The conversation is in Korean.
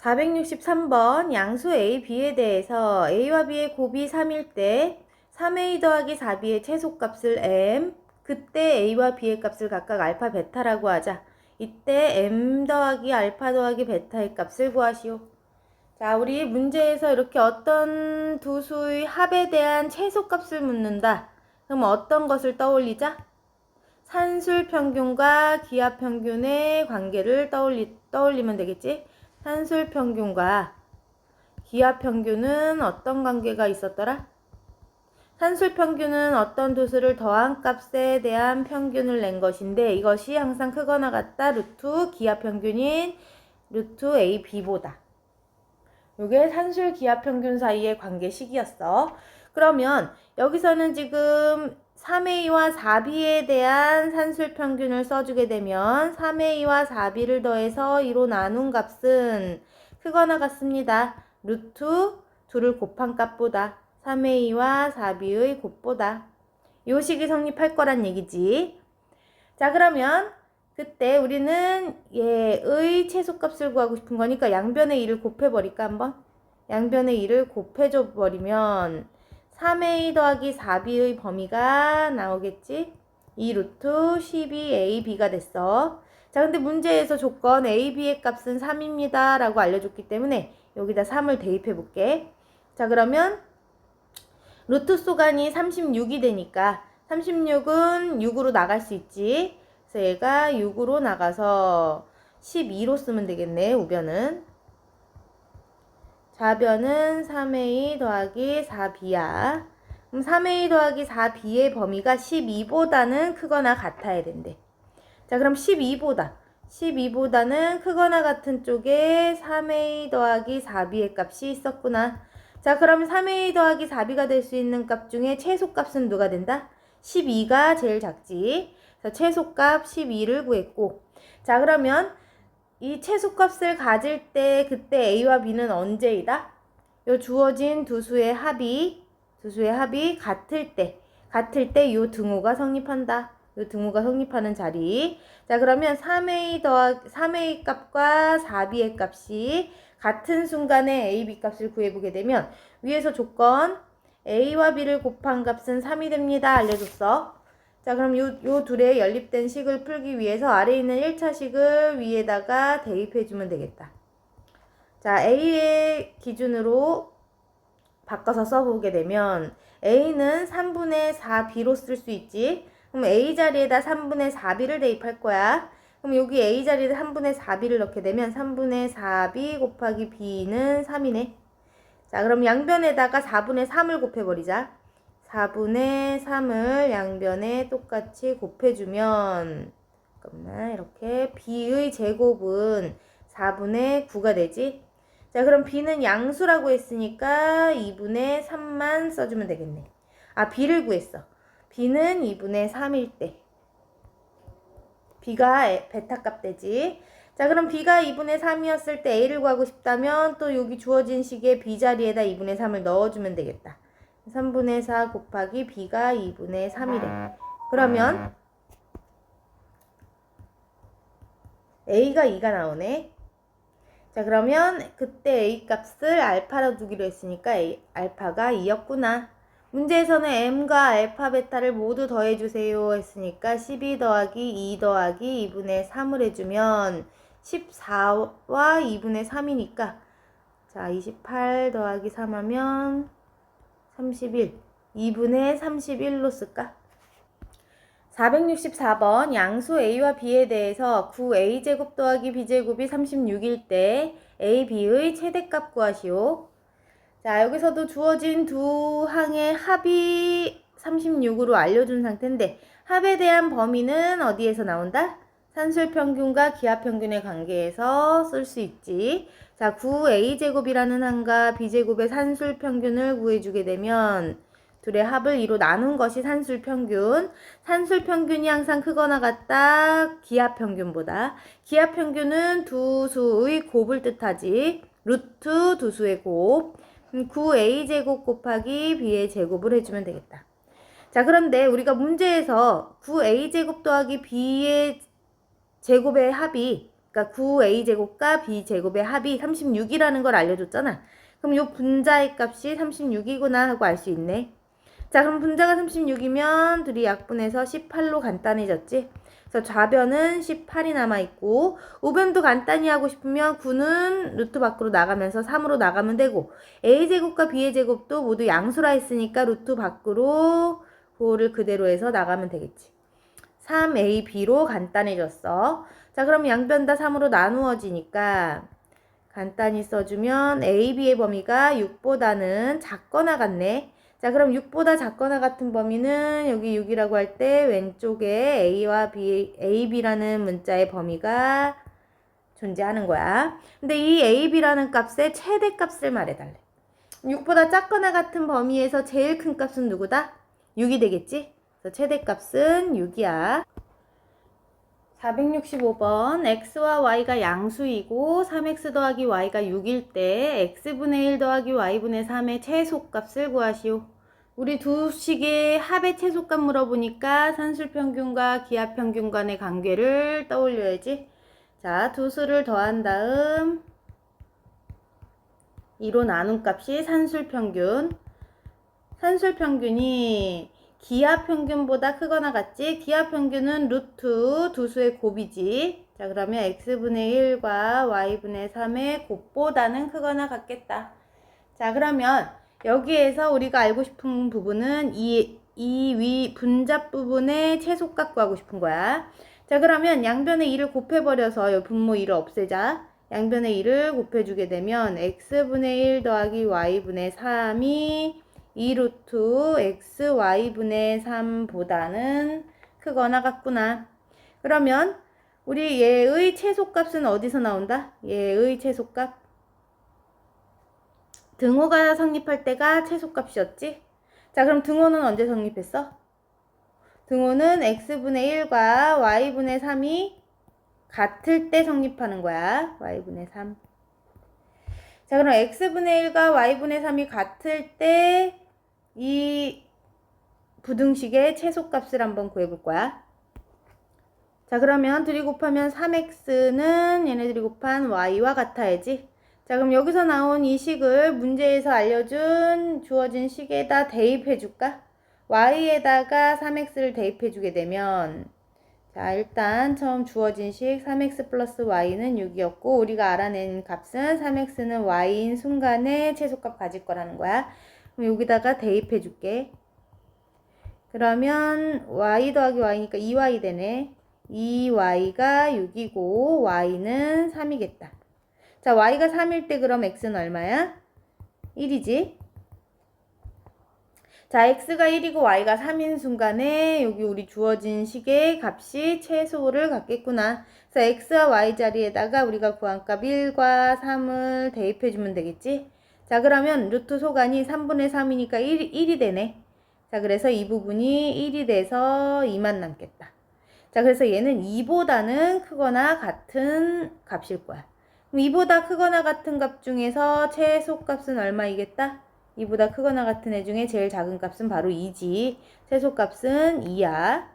463번 양수 A, B에 대해서 A와 B의 곱이 3일 때 3A 더하기 4B의 최소값을 M, 그때 A와 B의 값을 각각 알파, 베타라고 하자. 이때 M 더하기 알파 더하기 베타의 값을 구하시오. 자, 우리 문제에서 이렇게 어떤 두 수의 합에 대한 최소값을 묻는다. 그럼 어떤 것을 떠올리자? 산술평균과 기하평균의 관계를 떠올리면 되겠지? 산술평균과 기하평균은 어떤 관계가 있었더라? 산술평균은 어떤 두 수를 더한 값에 대한 평균을 낸 것인데 이것이 항상 크거나 같다 루트 기하평균인 루트 AB보다. 이게 산술 기하평균 사이의 관계식이었어. 그러면 여기서는 지금 3A와 4B에 대한 산술평균을 써주게 되면 3A와 4B를 더해서 2로 나눈 값은 크거나 같습니다. 루트 2를 곱한 값보다 3A와 4B의 곱보다. 이 식이 성립할 거란 얘기지. 자, 그러면 그때 우리는 얘의 최소값을 구하고 싶은 거니까 양변의 2를 곱해버릴까 한번? 양변의 2를 곱해줘 버리면 3A 더하기 4B의 범위가 나오겠지? 2 루트 12AB가 됐어. 자, 근데 문제에서 조건 AB의 값은 3입니다 라고 알려줬기 때문에 여기다 3을 대입해 볼게. 자, 그러면 루트 소간이 36이 되니까 36은 6으로 나갈 수 있지. 그래서 얘가 6으로 나가서 12로 쓰면 되겠네. 우변은. 좌변은 3A 더하기 4B야. 그럼 3A 더하기 4B의 범위가 12보다는 크거나 같아야 된대. 자, 그럼 12보다는 크거나 같은 쪽에 3A 더하기 4B의 값이 있었구나. 자, 그럼 3A 더하기 4B가 될 수 있는 값 중에 최소값은 누가 된다? 12가 제일 작지. 그래서 최소값 12를 구했고. 자, 그러면 이 최소값을 가질 때 그때 A와 B는 언제이다? 요 주어진 두 수의 합이 같을 때 요 등호가 성립한다. 요 등호가 성립하는 자리. 자, 그러면 3A 값과 4B의 값이 같은 순간에 A, B 값을 구해보게 되면 위에서 조건 A와 B를 곱한 값은 3이 됩니다. 알려줬어. 자, 그럼 요 둘의 연립된 식을 풀기 위해서 아래에 있는 1차 식을 위에다가 대입해주면 되겠다. 자, A의 기준으로 바꿔서 써보게 되면 A는 3분의 4B로 쓸 수 있지. 그럼 A 자리에다 3분의 4B를 대입할 거야. 그럼 여기 A 자리에 3분의 4B를 넣게 되면 3분의 4B 곱하기 B는 3이네. 자, 그럼 양변에다가 4분의 3을 곱해버리자. 4분의 3을 양변에 똑같이 곱해주면 잠깐만 이렇게 B의 제곱은 4분의 9가 되지. 자, 그럼 B는 양수라고 했으니까 2분의 3만 써주면 되겠네. 아, B를 구했어. B는 2분의 3일 때 B가 베타값 되지. 자, 그럼 B가 2분의 3이었을 때 A를 구하고 싶다면 또 여기 주어진 식에 B 자리에다 2분의 3을 넣어주면 되겠다. 3분의 4 곱하기 B가 2분의 3이래. 그러면 A가 2가 나오네. 자, 그러면 그때 A 값을 알파로 두기로 했으니까 알파가 2였구나. 문제에서는 M과 알파, 베타를 모두 더해주세요 했으니까 12 더하기 2 더하기 2분의 3을 해주면 14와 2분의 3이니까 자, 28 더하기 3 하면 31. 2분의 31로 쓸까? 464번 양수 A와 B에 대해서 9A제곱 더하기 B제곱이 36일 때 A, B의 최대값 구하시오. 자, 여기서도 주어진 두 항의 합이 36으로 알려준 상태인데 합에 대한 범위는 어디에서 나온다? 산술평균과 기하평균의 관계에서 쓸 수 있지. 자, 9A제곱이라는 항과 B제곱의 산술평균을 구해주게 되면 둘의 합을 2로 나눈 것이 산술평균. 산술평균이 항상 크거나 같다. 기하평균보다. 기하평균은 두 수의 곱을 뜻하지. 루트 두 수의 곱. 9A제곱 곱하기 B의 제곱을 해주면 되겠다. 자, 그런데 우리가 문제에서 9A제곱 더하기 B의 제곱의 합이 그러니까 9a제곱과 b제곱의 합이 36이라는 걸 알려줬잖아. 그럼 요 분자의 값이 36이구나 하고 알 수 있네. 자, 그럼 분자가 36이면 둘이 약분해서 18로 간단해졌지. 그래서 좌변은 18이 남아있고, 우변도 간단히 하고 싶으면 9는 루트 밖으로 나가면서 3으로 나가면 되고, a제곱과 b의 제곱도 모두 양수라 했으니까 루트 밖으로 9를 그대로 해서 나가면 되겠지. 3ab로 간단해졌어. 자, 그럼 양변 다 3으로 나누어지니까 간단히 써주면 ab의 범위가 6보다는 작거나 같네. 자, 그럼 6보다 작거나 같은 범위는 여기 6이라고 할 때 왼쪽에 a와 b, ab라는 문자의 범위가 존재하는 거야. 근데 이 ab라는 값의 최대값을 말해달래. 6보다 작거나 같은 범위에서 제일 큰 값은 누구다? 6이 되겠지? 그래서 최대값은 6이야. 465번 x와 y가 양수이고 3x 더하기 y가 6일 때 x분의 1 더하기 y분의 3의 최소값을 구하시오. 우리 두 식의 합의 최소값 물어보니까 산술평균과 기하평균 간의 관계를 떠올려야지. 자, 두 수를 더한 다음 2로 나눈 값이 산술평균. 산술평균이 기하평균보다 크거나 같지? 기하평균은 루트 두 수의 곱이지. 자, 그러면 x분의 1과 y분의 3의 곱보다는 크거나 같겠다. 자, 그러면 여기에서 우리가 알고 싶은 부분은 이 위 분자 부분의 최소값 구하고 싶은 거야. 자, 그러면 양변의 2를 곱해버려서 이 분모 2를 없애자. 양변의 2를 곱해주게 되면 x분의 1 더하기 y분의 3이 2루트 xy분의 3보다는 크거나 같구나. 그러면 우리 얘의 최소값은 어디서 나온다? 얘의 최소값. 등호가 성립할 때가 최소값이었지? 자, 그럼 등호는 언제 성립했어? 등호는 x분의 1과 y분의 3이 같을 때 성립하는 거야. y분의 3. 자, 그럼 x분의 1과 y분의 3이 같을 때 이 부등식의 최소값을 한번 구해볼 거야. 자, 그러면 둘이 곱하면 3x는 얘네들이 곱한 y와 같아야지. 자, 그럼 여기서 나온 이 식을 문제에서 알려준 주어진 식에다 대입해 줄까? y에다가 3x를 대입해 주게 되면, 자, 일단 처음 주어진 식 3x 플러스 y는 6이었고 우리가 알아낸 값은 3x는 y인 순간에 최소값 가질 거라는 거야. 그럼 여기다가 대입해 줄게. 그러면 y 더하기 y니까 2y 되네. 2y가 6이고 y는 3이겠다. 자, y가 3일 때 그럼 x는 얼마야? 1이지. 자, x가 1이고 y가 3인 순간에 여기 우리 주어진 식의 값이 최소를 갖겠구나. 그래서 x와 y 자리에다가 우리가 구한 값 1과 3을 대입해주면 되겠지. 자, 그러면 루트 소간이 3분의 3이니까 1이 되네. 자, 그래서 이 부분이 1이 돼서 2만 남겠다. 자, 그래서 얘는 2보다는 크거나 같은 값일 거야. 그럼 2보다 크거나 같은 값 중에서 최소값은 얼마이겠다? 2보다 크거나 같은 애 중에 제일 작은 값은 바로 2지. 최소값은 2야.